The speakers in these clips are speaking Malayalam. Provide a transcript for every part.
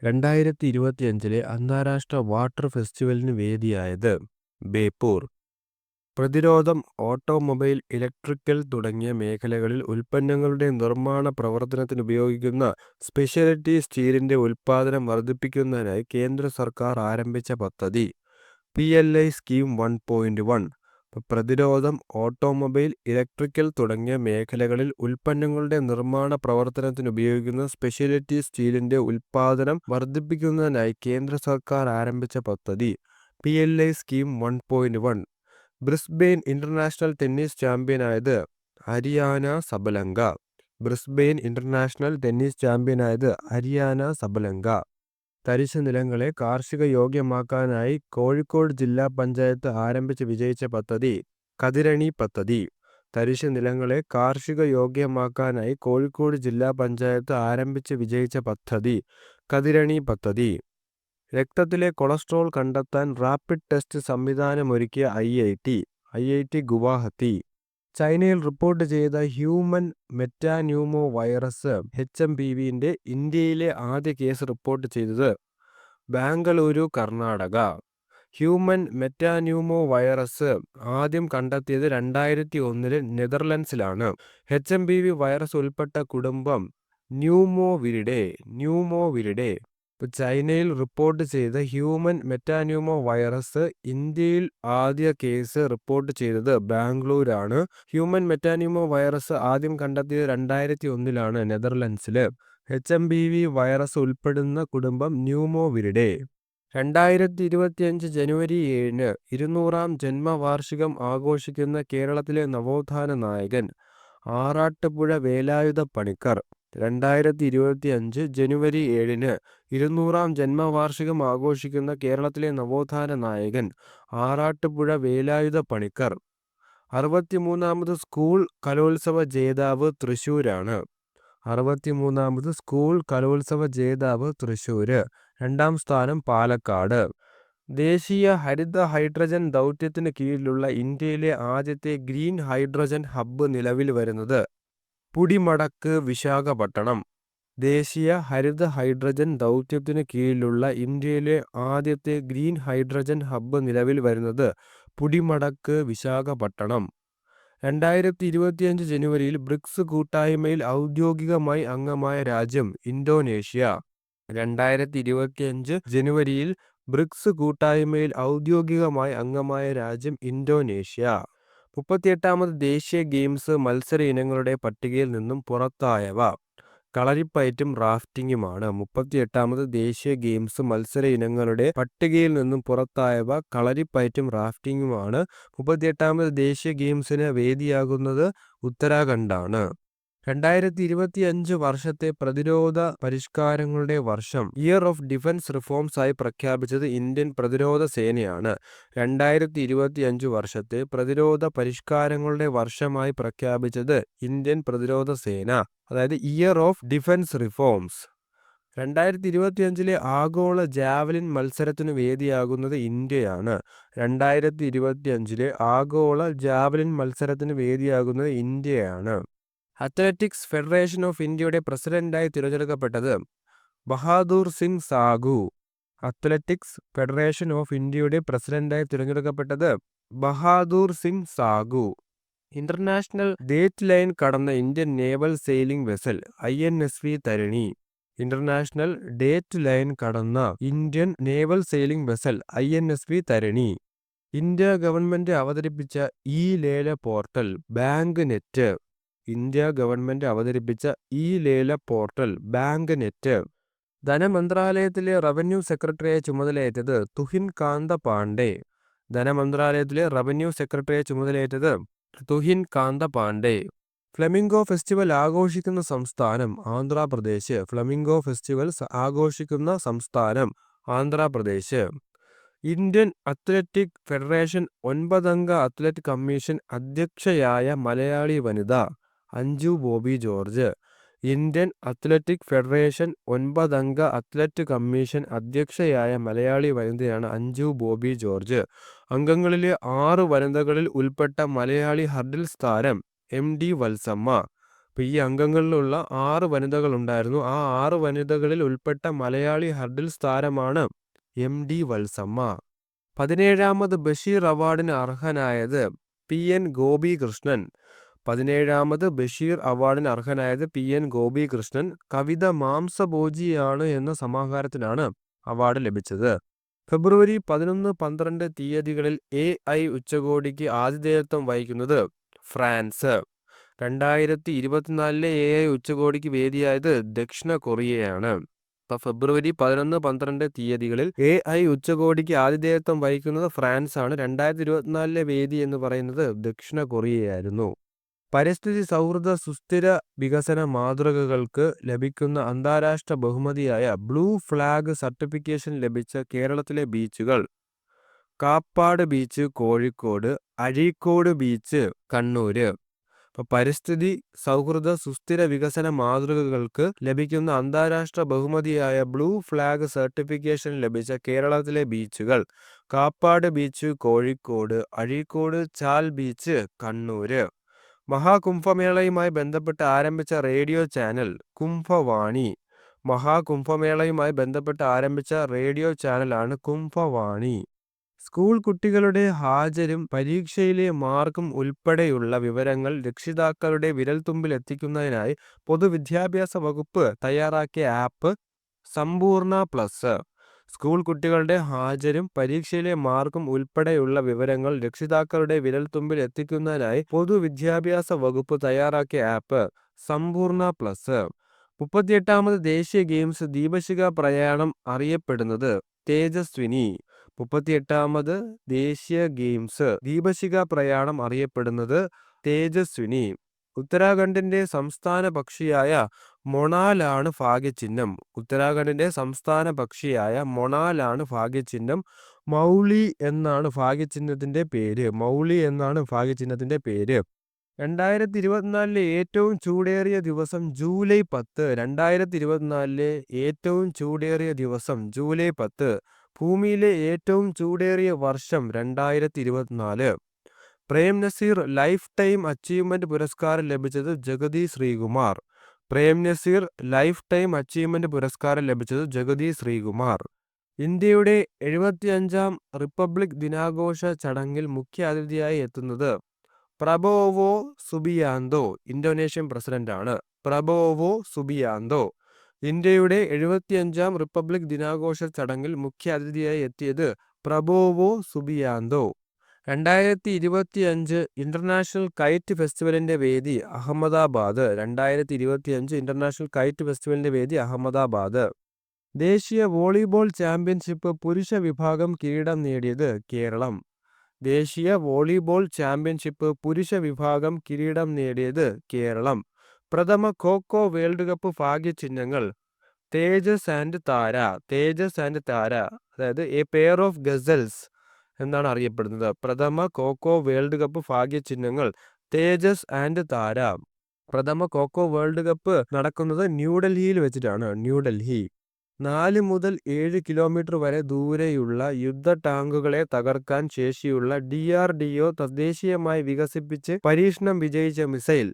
2025 അന്താരാഷ്ട്ര വാട്ടർ ഫെസ്റ്റിവലിന് വേദിയായത് ബേപ്പൂർ. പ്രതിരോധം, ഓട്ടോമൊബൈൽ, ഇലക്ട്രിക്കൽ തുടങ്ങിയ മേഖലകളിൽ ഉൽപ്പന്നങ്ങളുടെ നിർമ്മാണ പ്രവർത്തനത്തിനുപയോഗിക്കുന്ന സ്പെഷ്യാലിറ്റി സ്റ്റീലിന്റെ ഉൽപ്പാദനം വർദ്ധിപ്പിക്കുന്നതിനായി കേന്ദ്ര സർക്കാർ ആരംഭിച്ച പദ്ധതി PLI സ്കീം 1.1. പ്രതിരോധം, ഓട്ടോമൊബൈൽ, ഇലക്ട്രിക്കൽ തുടങ്ങിയ മേഖലകളിൽ ഉൽപ്പന്നങ്ങളുടെ നിർമ്മാണ പ്രവർത്തനത്തിനുപയോഗിക്കുന്ന സ്പെഷ്യാലിറ്റി സ്റ്റീലിന്റെ ഉൽപ്പാദനം വർദ്ധിപ്പിക്കുന്നതിനായി കേന്ദ്ര സർക്കാർ ആരംഭിച്ച പദ്ധതി PLI scheme 1.1. Brisbane international tennis ചാമ്പ്യനായത് Aryna Sabalenka. Brisbane international tennis ചാമ്പ്യനായത് ഹരിയാന സബലങ്ക. തരിശു നിലങ്ങളെ കാർഷിക യോഗ്യമാക്കാനായി കോഴിക്കോട് ജില്ലാ പഞ്ചായത്ത് ആരംഭിച്ച് വിജയിച്ച പദ്ധതി കതിരണി പദ്ധതി. തരിശു നിലങ്ങളെ കാർഷിക യോഗ്യമാക്കാനായി കോഴിക്കോട് ജില്ലാ പഞ്ചായത്ത് ആരംഭിച്ച് വിജയിച്ച പദ്ധതി കതിരണി പദ്ധതി. രക്തത്തിലെ കൊളസ്ട്രോൾ കണ്ടെത്താൻ റാപ്പിഡ് ടെസ്റ്റ് സംവിധാനമൊരുക്കിയ IIT ഗുവാഹത്തി. ചൈനയിൽ റിപ്പോർട്ട് ചെയ്ത ഹ്യൂമൻ മെറ്റാന്യൂമോ വൈറസ് HMPVന്റെ ഇന്ത്യയിലെ ആദ്യ കേസ് റിപ്പോർട്ട് ചെയ്തത് ബാംഗളൂരു, കർണാടക. ഹ്യൂമൻ മെറ്റാന്യൂമോ വൈറസ് ആദ്യം കണ്ടെത്തിയത് 2001 നെതർലൻഡ്സിലാണ്. HMPV വൈറസ് ഉൾപ്പെട്ട കുടുംബം ന്യൂമോവിരിഡേ. ചൈനയിൽ റിപ്പോർട്ട് ചെയ്ത ഹ്യൂമൻ മെറ്റാന്യൂമോ വൈറസ് ഇന്ത്യയിൽ ആദ്യ കേസ് റിപ്പോർട്ട് ചെയ്തത് ബാംഗ്ലൂരാണ്. ഹ്യൂമൻ മെറ്റാന്യൂമോ വൈറസ് ആദ്യം കണ്ടെത്തിയത് 2001 നെതർലൻഡ്സിൽ. HMPV വൈറസ് ഉൾപ്പെടുന്ന കുടുംബം ന്യൂമോവിരിഡേ. 2025 ജനുവരി 7 200-ാം ജന്മവാർഷികം ആഘോഷിക്കുന്ന കേരളത്തിലെ നവോത്ഥാന നായകൻ ആറാട്ടുപുഴ വേലായുധ പണിക്കർ. 2025 ജനുവരി 7 200-ാം ജന്മവാർഷികം ആഘോഷിക്കുന്ന കേരളത്തിലെ നവോത്ഥാന നായകൻ ആറാട്ടുപുഴ വേലായുധ പണിക്കർ. 63ാമത് സ്കൂൾ കലോത്സവ ജേതാവ് തൃശ്ശൂരാണ്. 63ാമത് സ്കൂൾ കലോത്സവ ജേതാവ് തൃശ്ശൂര്. 2ാം സ്ഥാനം പാലക്കാട്. ദേശീയ ഹരിത ഹൈഡ്രജൻ ദൗത്യത്തിന് കീഴിലുള്ള ഇന്ത്യയിലെ ആദ്യത്തെ ഗ്രീൻ ഹൈഡ്രജൻ ഹബ്ബ് നിലവിൽ വരുന്നത് പുടിമടക്ക്, വിശാഖപട്ടണം. ദേശീയ ഹരിത ഹൈഡ്രജൻ ദൗത്യത്തിന് കീഴിലുള്ള ഇന്ത്യയിലെ ആദ്യത്തെ ഗ്രീൻ ഹൈഡ്രജൻ ഹബ്ബ് നിലവിൽ വരുന്നത് പുടിമടക്ക്, വിശാഖപട്ടണം. 2025 ജനുവരിയിൽ ബ്രിക്സ് കൂട്ടായ്മയിൽ ഔദ്യോഗികമായി അംഗമായ രാജ്യം ഇന്തോനേഷ്യ. 2025 ജനുവരിയിൽ ബ്രിക്സ് കൂട്ടായ്മയിൽ ഔദ്യോഗികമായി അംഗമായ രാജ്യം ഇന്തോനേഷ്യ. 38ാമത് ദേശീയ ഗെയിംസ് മത്സര ഇനങ്ങളുടെ പട്ടികയിൽ നിന്നും പുറത്തായവ കളരിപ്പയറ്റും റാഫ്റ്റിംഗുമാണ്. 38ാമത് ദേശീയ ഗെയിംസ് മത്സര ഇനങ്ങളുടെ പട്ടികയിൽ നിന്നും പുറത്തായവ കളരിപ്പയറ്റും റാഫ്റ്റിംഗുമാണ്. 38ാമത് ദേശീയ ഗെയിംസിന് വേദിയാകുന്നത് ഉത്തരാഖണ്ഡാണ്. 2025 വർഷത്തെ പ്രതിരോധ പരിഷ്കാരങ്ങളുടെ വർഷം, ഇയർ ഓഫ് ഡിഫൻസ് റിഫോംസ് ആയി പ്രഖ്യാപിച്ചത് ഇന്ത്യൻ പ്രതിരോധ സേനയാണ്. 2025 വർഷത്തെ പ്രതിരോധ പരിഷ്കാരങ്ങളുടെ വർഷമായി പ്രഖ്യാപിച്ചത് ഇന്ത്യൻ പ്രതിരോധ സേന, അതായത് ഇയർ ഓഫ് ഡിഫൻസ് റിഫോംസ്. 2025 ആഗോള ജാവലിൻ മത്സരത്തിനു വേദിയാകുന്നത് ഇന്ത്യയാണ്. 2025 ആഗോള ജാവലിൻ മത്സരത്തിന് വേദിയാകുന്നത് ഇന്ത്യയാണ്. അത്ലറ്റിക്സ് ഫെഡറേഷൻ ഓഫ് ഇന്ത്യയുടെ പ്രസിഡന്റായി തിരഞ്ഞെടുക്കപ്പെട്ടത് Bahadur Singh Sagoo. Athletics federation of ഇന്ത്യയുടെ പ്രസിഡന്റായി തിരഞ്ഞെടുക്കപ്പെട്ടത് Bahadur Singh Sagoo. International date line കടന്ന Indian naval sailing vessel INSV Tarini. International date line കടന്ന Indian naval sailing vessel INSV Tarini. India government അവതരിപ്പിച്ച ലേല portal bank net. India government അവതരിപ്പിച്ച ലേല പോർട്ടൽ ബാങ്ക് നെറ്റ്. ധനമന്ത്രാലയത്തിലെ റവന്യൂ സെക്രട്ടറിയായി ചുമതലയേറ്റത് തുഹിൻ കാന്ത പാണ്ഡെ. ധനമന്ത്രാലയത്തിലെ റവന്യൂ സെക്രട്ടറിയായി ചുമതലയേറ്റത് തുഹിൻ കാന്ത പാണ്ഡെ. ഫ്ലെമിംഗോ ഫെസ്റ്റിവൽ ആഘോഷിക്കുന്ന സംസ്ഥാനം ആന്ധ്രാപ്രദേശ്. ഫ്ലെമിംഗോ ഫെസ്റ്റിവൽ ആഘോഷിക്കുന്ന സംസ്ഥാനം ആന്ധ്രാപ്രദേശ്. ഇന്ത്യൻ അത്ലറ്റിക് ഫെഡറേഷൻ 9-അംഗ അത്ലറ്റ് കമ്മീഷൻ അധ്യക്ഷയായ മലയാളി വനിത Anju Bobby George. Indian athletic federation 9-അംഗ അത്ലറ്റ് കമ്മീഷൻ അധ്യക്ഷയായ മലയാളി വനിതയാണ് അഞ്ജു ബോബി ജോർജ്. അംഗങ്ങളിലെ 6 വനിതകളിൽ ഉൾപ്പെട്ട മലയാളി ഹർഡിൽസ് താരം MD വത്സമ്മ. അപ്പോൾ ഈ അംഗങ്ങളിലുള്ള 6 വനിതകളുണ്ടായിരുന്നു. ആ 6 വനിതകളിൽ ഉൾപ്പെട്ട മലയാളി ഹർഡിൽസ് താരമാണ് MD വത്സമ്മ. 17ാമത് ബഷീർ അവാർഡിന് അർഹനായത് PN ഗോപികൃഷ്ണൻ. 17ാമത് ബഷീർ അവാർഡിന് അർഹനായത് PN ഗോപികൃഷ്ണൻ. കവിത മാംസഭോജിയാണ് എന്ന സമാഹാരത്തിനാണ് അവാർഡ് ലഭിച്ചത്. ഫെബ്രുവരി 11, 12 തീയതികളിൽ AI ഉച്ചകോടിക്ക് ആതിഥേയത്വം വഹിക്കുന്നത് ഫ്രാൻസ്. 2024 AI ഉച്ചകോടിക്ക് വേദിയായത് ദക്ഷിണ കൊറിയയാണ്. ഫെബ്രുവരി 11, 12 തീയതികളിൽ AI ഉച്ചകോടിക്ക് ആതിഥേയത്വം വഹിക്കുന്നത് ഫ്രാൻസ് ആണ്. 2024 വേദി എന്ന് പറയുന്നത് ദക്ഷിണ കൊറിയയായിരുന്നു. പരിസ്ഥിതി സൗഹൃദ സുസ്ഥിര വികസന മാതൃകകൾക്ക് ലഭിക്കുന്ന അന്താരാഷ്ട്ര ബഹുമതിയായ ബ്ലൂ ഫ്ലാഗ് സർട്ടിഫിക്കേഷൻ ലഭിച്ച കേരളത്തിലെ ബീച്ചുകൾ: കാപ്പാട് ബീച്ച് കോഴിക്കോട്, അഴീക്കോട് ബീച്ച് കണ്ണൂര്. അപ്പോൾ പരിസ്ഥിതി സൗഹൃദ സുസ്ഥിര വികസന മാതൃകകൾക്ക് ലഭിക്കുന്ന അന്താരാഷ്ട്ര ബഹുമതിയായ ബ്ലൂ ഫ്ലാഗ് സർട്ടിഫിക്കേഷൻ ലഭിച്ച കേരളത്തിലെ ബീച്ചുകൾ: കാപ്പാട് ബീച്ച് കോഴിക്കോട്, അഴീക്കോട് ചാൽ ബീച്ച് കണ്ണൂര്. മഹാകുംഭമേളയുമായി ബന്ധപ്പെട്ട് ആരംഭിച്ച റേഡിയോ ചാനൽ കുംഭവാണി. മഹാകുംഭമേളയുമായി ബന്ധപ്പെട്ട് ആരംഭിച്ച റേഡിയോ ചാനലാണ് കുംഭവാണി. സ്കൂൾ കുട്ടികളുടെ ഹാജരും പരീക്ഷയിലെ മാർക്കും ഉൾപ്പെടെയുള്ള വിവരങ്ങൾ രക്ഷിതാക്കളുടെ വിരൽത്തുമ്പിൽ എത്തിക്കുന്നതിനായി പൊതുവിദ്യാഭ്യാസ വകുപ്പ് തയ്യാറാക്കിയ ആപ്പ് സമ്പൂർണ്ണ പ്ലസ്. സ്കൂൾ കുട്ടികളുടെ ഹാജരും പരീക്ഷയിലെ മാർക്കും ഉൾപ്പെടെയുള്ള വിവരങ്ങൾ രക്ഷിതാക്കളുടെ വിരൽത്തുമ്പിൽ എത്തിക്കുന്നതിനായി പൊതുവിദ്യാഭ്യാസ വകുപ്പ് തയ്യാറാക്കിയ ആപ്പ് സമ്പൂർണ്ണ പ്ലസ്. 38ാമത് ദേശീയ ഗെയിംസ് ദീപശിഖ പ്രയാണം അറിയപ്പെടുന്നത് തേജസ്വിനി. 38ാമത് ദേശീയ ഗെയിംസ് ദീപശിഖ പ്രയാണം അറിയപ്പെടുന്നത് തേജസ്വിനി. ഉത്തരാഖണ്ഡിന്റെ സംസ്ഥാന പക്ഷിയായ മൊണാലാണ് ഭാഗ്യചിഹ്നം. ഉത്തരാഖണ്ഡിന്റെ സംസ്ഥാന പക്ഷിയായ മൊണാലാണ് ഭാഗ്യചിഹ്നം. മൗളി എന്നാണ് ഭാഗ്യചിഹ്നത്തിന്റെ പേര്. മൗളി എന്നാണ് ഭാഗ്യചിഹ്നത്തിന്റെ പേര്. 2024 ഏറ്റവും ചൂടേറിയ ദിവസം ജൂലൈ 10. 2024 ഏറ്റവും ചൂടേറിയ ദിവസം ജൂലൈ 10. ഭൂമിയിലെ ഏറ്റവും ചൂടേറിയ വർഷം 2024. Prem Nazir life time achievement പുരസ്കാരം ലഭിച്ചത് Jagathy Sreekumar. Prem Nazir life time achievement പുരസ്കാരം ലഭിച്ചത് ജഗതി ശ്രീകുമാർ. ഇന്ത്യയുടെ 75ാം റിപ്പബ്ലിക് ദിനാഘോഷ ചടങ്ങിൽ മുഖ്യ അതിഥിയായി എത്തുന്നത് പ്രബോവോ സുബിയാന്തോ. ഇന്തോനേഷ്യൻ പ്രസിഡന്റാണ് പ്രബോവോ സുബിയാന്തോ. ഇന്ത്യയുടെ 75ാം റിപ്പബ്ലിക് ദിനാഘോഷ ചടങ്ങിൽ മുഖ്യ അതിഥിയായി എത്തിയത് പ്രബോവോ സുബിയാന്തോ. 2025 ഇന്റർനാഷണൽ കൈറ്റ് ഫെസ്റ്റിവലിന്റെ വേദി അഹമ്മദാബാദ്. 2025 ഇന്റർനാഷണൽ കൈറ്റ് ഫെസ്റ്റിവലിന്റെ വേദി അഹമ്മദാബാദ്. ദേശീയ വോളിബോൾ ചാമ്പ്യൻഷിപ്പ് പുരുഷ വിഭാഗം കിരീടം നേടിയത് കേരളം. ദേശീയ വോളിബോൾ ചാമ്പ്യൻഷിപ്പ് പുരുഷ വിഭാഗം കിരീടം നേടിയത് കേരളം. പ്രഥമ ഖോ-ഖോ വേൾഡ് കപ്പ് ഭാഗ്യചിഹ്നങ്ങൾ: തേജസ് ആൻഡ് താര. തേജസ് ആൻഡ് താര, അതായത് എ പെയർ ഓഫ് ഗസൽസ് എന്നാണ് അറിയപ്പെടുന്നത്. പ്രഥമ ഖോ-ഖോ വേൾഡ് കപ്പ് ഭാഗ്യചിഹ്നങ്ങൾ തേജസ് ആൻഡ് താര. പ്രഥമ ഖോ-ഖോ വേൾഡ് കപ്പ് നടക്കുന്നത് ന്യൂഡൽഹിയിൽ വെച്ചിട്ടാണ്. ന്യൂഡൽഹി. 4 മുതൽ 7 കിലോമീറ്റർ വരെ ദൂരെയുള്ള യുദ്ധ ടാങ്കുകളെ തകർക്കാൻ ശേഷിയുള്ള DRDO തദ്ദേശീയമായി വികസിപ്പിച്ച് പരീക്ഷണം വിജയിച്ച മിസൈൽ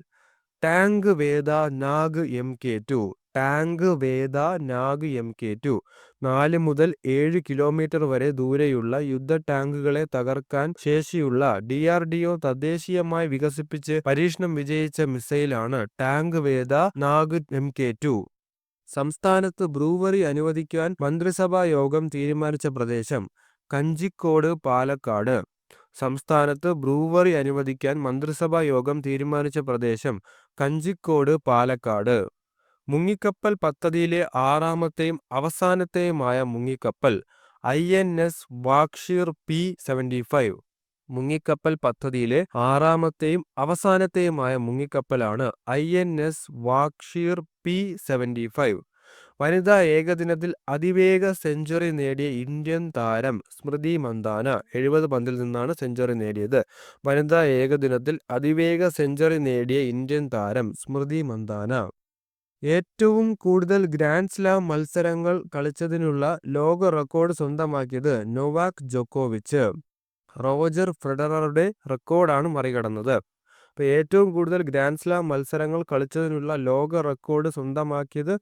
ടാങ്ക് വേദ നാഗ് MK2. ടാങ്ക് വേദ നാഗ് MK2. 4 മുതൽ 7 കിലോമീറ്റർ വരെ ദൂരെയുള്ള യുദ്ധ ടാങ്കുകളെ തകർക്കാൻ ശേഷിയുള്ള DRDO തദ്ദേശീയമായി വികസിപ്പിച്ച് പരീക്ഷണം വിജയിച്ച മിസൈലാണ് ടാങ്ക് വേദ നാഗ് MK2. സംസ്ഥാനത്ത് ബ്രൂവറി അനുവദിക്കാൻ മന്ത്രിസഭാ യോഗം തീരുമാനിച്ച പ്രദേശം കഞ്ചിക്കോട് പാലക്കാട്. സംസ്ഥാനത്ത് ബ്രൂവറി അനുവദിക്കാൻ മന്ത്രിസഭാ യോഗം തീരുമാനിച്ച പ്രദേശം കഞ്ചിക്കോട് പാലക്കാട്. മുങ്ങിക്കപ്പൽ പദ്ധതിയിലെ 6ാമത്തെയും അവസാനത്തെയുമായ മുങ്ങിക്കപ്പൽ INS വാക്ഷീർ P75. മുങ്ങിക്കപ്പൽ പദ്ധതിയിലെ 6ാമത്തെയും അവസാനത്തെയുമായ മുങ്ങിക്കപ്പലാണ് INS വാക്ഷീർ P75. വനിതാ ഏകദിനത്തിൽ അതിവേഗ സെഞ്ചുറി നേടിയ ഇന്ത്യൻ താരം സ്മൃതി മന്ദാന. 70 പന്തിൽ നിന്നാണ് സെഞ്ചുറി നേടിയത്. വനിതാ ഏകദിനത്തിൽ അതിവേഗ സെഞ്ചുറി നേടിയ ഇന്ത്യൻ താരം സ്മൃതി മന്ദാന. ഏറ്റവും കൂടുതൽ ഗ്രാൻഡ് സ്ലാം മത്സരങ്ങൾ കളിച്ചതിനുള്ള ലോക റെക്കോർഡ് സ്വന്തമാക്കിയത് നൊവാക് ജോക്കോവിച്ച്. റോജർ ഫെഡററുടെ റെക്കോർഡാണ് മറികടന്നത്. അപ്പോൾ ഏറ്റവും കൂടുതൽ ഗ്രാൻഡ് സ്ലാം മത്സരങ്ങൾ കളിച്ചതിനുള്ള ലോക റെക്കോർഡ് സ്വന്തമാക്കിയത്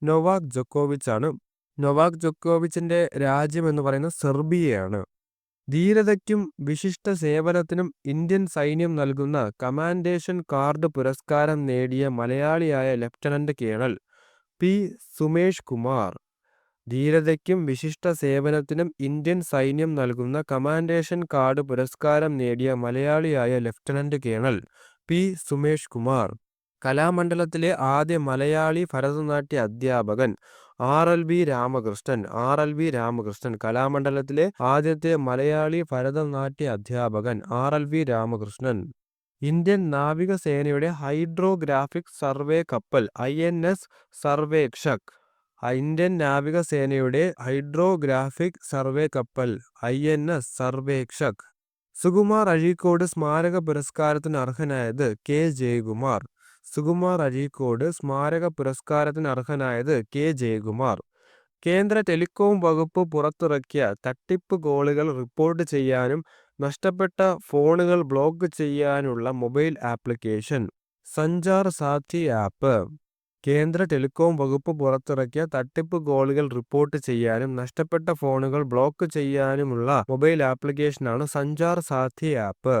നൊവാക് ജോക്കോവിച്ച് ആണ്. നൊവാക് ജോക്കോവിച്ചിന്റെ രാജ്യം എന്ന് പറയുന്നത് സെർബിയയാണ്. ധീരതയ്ക്കും വിശിഷ്ട സേവനത്തിനും ഇന്ത്യൻ സൈന്യം നൽകുന്ന കമാൻഡേഷൻ കാർഡ് പുരസ്കാരം നേടിയ മലയാളിയായ lieutenant colonel P Sumesh Kumar. ധീരതയ്ക്കും വിശിഷ്ട സേവനത്തിനും ഇന്ത്യൻ സൈന്യം നൽകുന്ന കമാൻഡേഷൻ കാർഡ് പുരസ്കാരം നേടിയ മലയാളിയായ lieutenant colonel P Sumesh Kumar. കലാമണ്ഡലത്തിലെ ആദ്യ മലയാളി ഭരതനാട്യ അധ്യാപകൻ RLV രാമകൃഷ്ണൻ. RLV രാമകൃഷ്ണൻ കലാമണ്ഡലത്തിലെ ആദ്യത്തെ മലയാളി ഭരതനാട്യ അധ്യാപകൻ RLV രാമകൃഷ്ണൻ. ഇന്ത്യൻ നാവികസേനയുടെ ഹൈഡ്രോഗ്രാഫിക് സർവേ കപ്പൽ INS സർവേക്ഷക്. ഇന്ത്യൻ നാവികസേനയുടെ ഹൈഡ്രോഗ്രാഫിക് സർവേ കപ്പൽ INS സർവേക്ഷക്. സുകുമാർ അഴീക്കോട് സ്മാരക പുരസ്കാരത്തിന് അർഹനായത് K ജയകുമാർ. സുകുമാർ അഴീക്കോട് സ്മാരക പുരസ്കാരത്തിന് അർഹനായത് K ജയകുമാർ. കേന്ദ്ര ടെലികോം വകുപ്പ് പുറത്തിറക്കിയ തട്ടിപ്പ് കോളുകൾ റിപ്പോർട്ട് ചെയ്യാനും നഷ്ടപ്പെട്ട ഫോണുകൾ ബ്ലോക്ക് ചെയ്യാനുള്ള മൊബൈൽ ആപ്ലിക്കേഷൻ സഞ്ചാർ സാഥി ആപ്പ്. കേന്ദ്ര ടെലികോം വകുപ്പ് പുറത്തിറക്കിയ തട്ടിപ്പ് കോളുകൾ റിപ്പോർട്ട് ചെയ്യാനും നഷ്ടപ്പെട്ട ഫോണുകൾ ബ്ലോക്ക് ചെയ്യാനുമുള്ള മൊബൈൽ ആപ്ലിക്കേഷനാണ് സഞ്ചാർ സാഥി ആപ്പ്.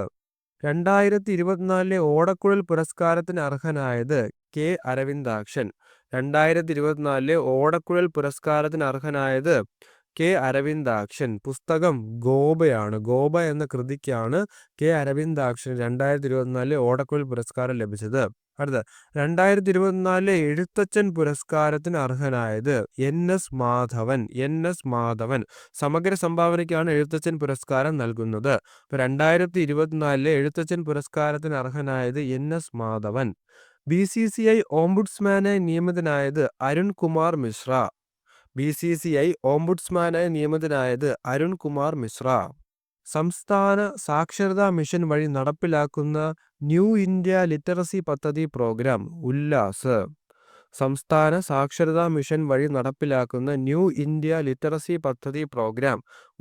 2024 ഓടക്കുഴൽ പുരസ്കാരത്തിന് അർഹനായത് K അരവിന്ദാക്ഷൻ. 2024 ഓടക്കുഴൽ പുരസ്കാരത്തിന് അർഹനായത് K അരവിന്ദാക്ഷൻ. പുസ്തകം ഗോബയാണ്. ഗോബ എന്ന കൃതിക്കാണ് K അരവിന്ദാക്ഷൻ 2024 ഓടക്കുഴൽ പുരസ്കാരം ലഭിച്ചത്. അടുത്ത 2024 എഴുത്തച്ഛൻ പുരസ്കാരത്തിന് അർഹനായത് NS മാധവൻ. NS മാധവൻ. സമഗ്ര സംഭാവനയ്ക്കാണ് എഴുത്തച്ഛൻ പുരസ്കാരം നൽകുന്നത്. 2024 എഴുത്തച്ഛൻ പുരസ്കാരത്തിന് അർഹനായത് NS Madhavan. BCCI ഓംബുഡ്സ്മാനായി നിയമിതനായത് Arun Kumar Mishra. BCCI ഓംബുഡ്സ്മാനായി നിയമിതനായത് Arun Kumar Mishra. സംസ്ഥാന സാക്ഷരതാ മിഷൻ വഴി നടപ്പിലാക്കുന്ന ന്യൂ ഇന്ത്യ ലിറ്ററസി പദ്ധതി പ്രോഗ്രാം ഉല്ലാസ്. സംസ്ഥാന സാക്ഷരതാ മിഷൻ വഴി നടപ്പിലാക്കുന്ന ന്യൂ ഇന്ത്യ ലിറ്ററസി പദ്ധതി പ്രോഗ്രാം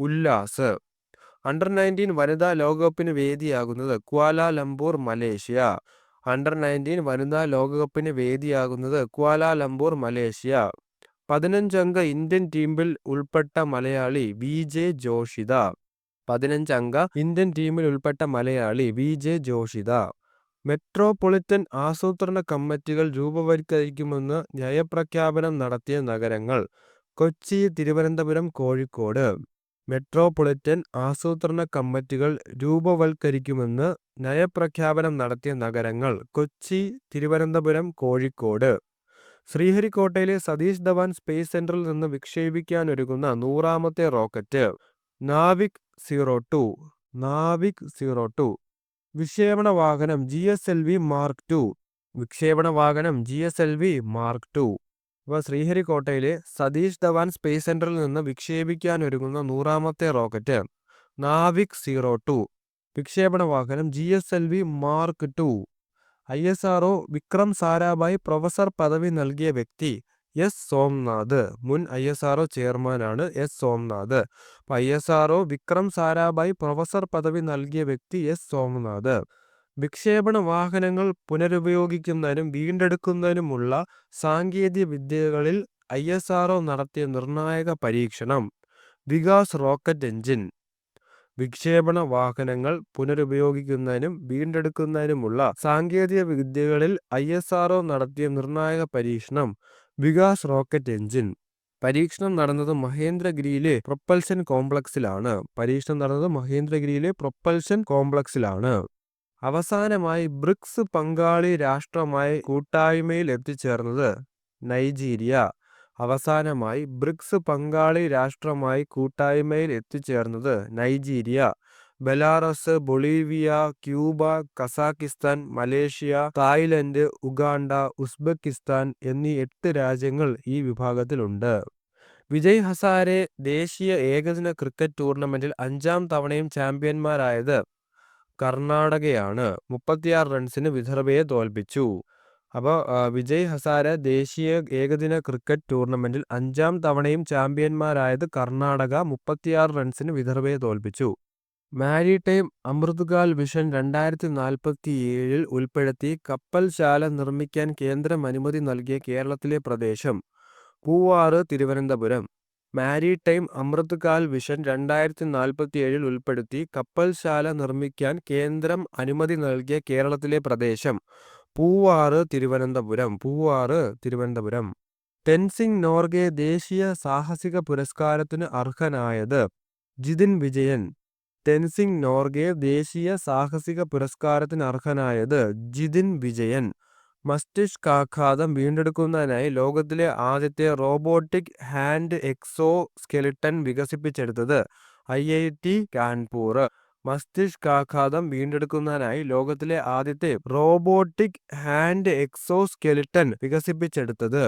ഉല്ലാസ്. അണ്ടർ 19 വനിതാ ലോകകപ്പിന് വേദിയാകുന്നത് ക്വാലാലംപൂർ മലേഷ്യ. അണ്ടർ 19 വനിതാ ലോകകപ്പിന് വേദിയാകുന്നത് ക്വാലാലംപൂർ മലേഷ്യ. 15 അംഗ ഇന്ത്യൻ ടീമിൽ ഉൾപ്പെട്ട മലയാളി VJ ജോഷിത. 15 അംഗ ഇന്ത്യൻ ടീമിൽ ഉൾപ്പെട്ട മലയാളി VJ ജോഷിത. മെട്രോപൊളിറ്റൻ ആസൂത്രണ കമ്മിറ്റികൾ രൂപവത്കരിക്കുമെന്ന് നയപ്രഖ്യാപനം നടത്തിയ നഗരങ്ങൾ കൊച്ചി, തിരുവനന്തപുരം, കോഴിക്കോട്. മെട്രോപൊളിറ്റൻ ആസൂത്രണ കമ്മിറ്റികൾ രൂപവത്കരിക്കുമെന്ന് നയപ്രഖ്യാപനം നടത്തിയ നഗരങ്ങൾ കൊച്ചി, തിരുവനന്തപുരം, കോഴിക്കോട്. ശ്രീഹരിക്കോട്ടയിലെ സതീഷ് ധവാൻ സ്പേസ് സെന്ററിൽ നിന്ന് വിക്ഷേപിക്കാനൊരുങ്ങുന്ന 100ാമത്തെ റോക്കറ്റ് നാവിക് 02. നാവിക് 02. വിക്ഷേപണ വാഹനം GSLV മാർക്ക് 2. വിക്ഷേപണ വാഹനം GSLV മാർക്ക് 2. അപ്പോൾ ശ്രീഹരിക്കോട്ടയിലെ സതീഷ് ധവാൻ സ്പേസ് സെന്ററിൽ നിന്ന് വിക്ഷേപിക്കാനൊരുങ്ങുന്ന 100ാമത്തെ റോക്കറ്റ് നാവിക് 02. വിക്ഷേപണ വാഹനം GSLV mark 2. ISRO Vikram Sarabhai professor പദവി നൽകിയ വ്യക്തി S സോംനാഥ്. മുൻ ISRO ചെയർമാനാണ് S Somnath. ISRO Vikram Sarabhai professor പദവി നൽകിയ വ്യക്തി S സോംനാഥ്. വിക്ഷേപണ വാഹനങ്ങൾ പുനരുപയോഗിക്കുന്നതിനും വീണ്ടെടുക്കുന്നതിനുമുള്ള സാങ്കേതിക വിദ്യകളിൽ ISRO നടത്തിയ നിർണായക പരീക്ഷണം വികാസ് റോക്കറ്റ് എഞ്ചിൻ. വിക്ഷേപണ വാഹനങ്ങൾ പുനരുപയോഗിക്കുന്നതിനും വീണ്ടെടുക്കുന്നതിനുമുള്ള സാങ്കേതിക വിദ്യകളിൽ ISRO നടത്തിയ നിർണായക പരീക്ഷണം വികാസ് റോക്കറ്റ് എഞ്ചിൻ. പരീക്ഷണം നടന്നത് മഹേന്ദ്രഗിരിയിലെ പ്രൊപ്പൽഷൻ കോംപ്ലക്സിലാണ്. അവസാനമായി ബ്രിക്സ് പങ്കാളി രാഷ്ട്രമായി കൂട്ടായ്മയിൽ എത്തിച്ചേർന്നത് നൈജീരിയ. അവസാനമായി ബ്രിക്സ് പങ്കാളി രാഷ്ട്രമായി കൂട്ടായ്മയിൽ എത്തിച്ചേർന്നത് Nigeria. Belarus, Bolivia, Cuba, Kazakhstan, Malaysia, Thailand, Uganda, Uzbekistan എന്നീ 8 രാജ്യങ്ങൾ ഈ വിഭാഗത്തിലുണ്ട്. വിജയ് ഹസാരെ ദേശീയ ഏകദിന ക്രിക്കറ്റ് ടൂർണമെന്റിൽ 5ാം തവണയും ചാമ്പ്യന്മാരായത് കർണാടകയാണ്. 36 റൺസിന് വിദർഭയെ തോൽപ്പിച്ചു. അപ്പോൾ വിജയ് ഹസാരെ ദേശീയ ഏകദിന ക്രിക്കറ്റ് ടൂർണമെന്റിൽ 5ാം തവണയും ചാമ്പ്യന്മാരായത് കർണാടക 36 റൺസിന് വിദർഭയെ തോൽപ്പിച്ചു. മാരിടൈം അമൃത്കാൽ വിഷൻ 2047 ഉൾപ്പെടുത്തി കപ്പൽശാല നിർമ്മിക്കാൻ കേന്ദ്രം അനുമതി നൽകിയ കേരളത്തിലെ പ്രദേശം പൂവാറ്, തിരുവനന്തപുരം. മാരിടൈം അമൃത്കാൽ വിഷൻ 2047 ഉൾപ്പെടുത്തി കപ്പൽശാല നിർമ്മിക്കാൻ കേന്ദ്രം അനുമതി നൽകിയ കേരളത്തിലെ പ്രദേശം പൂവാറ്, തിരുവനന്തപുരം. പൂവാറ്, തിരുവനന്തപുരം. ടെൻസിംഗ് നോർഗെ ദേശീയ സാഹസിക പുരസ്കാരത്തിന് അർഹനായത് ജിതിൻ വിജയൻ. ടെൻസിംഗ് നോർഗെ ദേശീയ സാഹസിക പുരസ്കാരത്തിന് അർഹനായത് ജിതിൻ വിജയൻ. മസ്തിഷ്കാഘാതം വീണ്ടെടുക്കുന്നതിനായി ലോകത്തിലെ ആദ്യത്തെ റോബോട്ടിക് ഹാൻഡ് എക്സോ സ്കെലിട്ടൻ വികസിപ്പിച്ചെടുത്തത് IIT കാൺപൂർ. മസ്തിഷ്കാഘാതം വീണ്ടെടുക്കുന്നതിനായി ലോകത്തിലെ ആദ്യത്തെ റോബോട്ടിക് ഹാൻഡ് എക്സോ സ്കെലിട്ടൻ വികസിപ്പിച്ചെടുത്തത്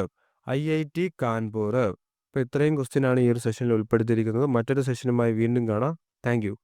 IIT കാൺപൂർ. അപ്പോൾ ഇത്രയും ക്വസ്റ്റ്യനാണ് ഈ ഒരു സെഷനിൽ ഉൾപ്പെടുത്തിയിരിക്കുന്നത്. മറ്റൊരു സെഷനുമായി വീണ്ടും കാണാം. Thank you.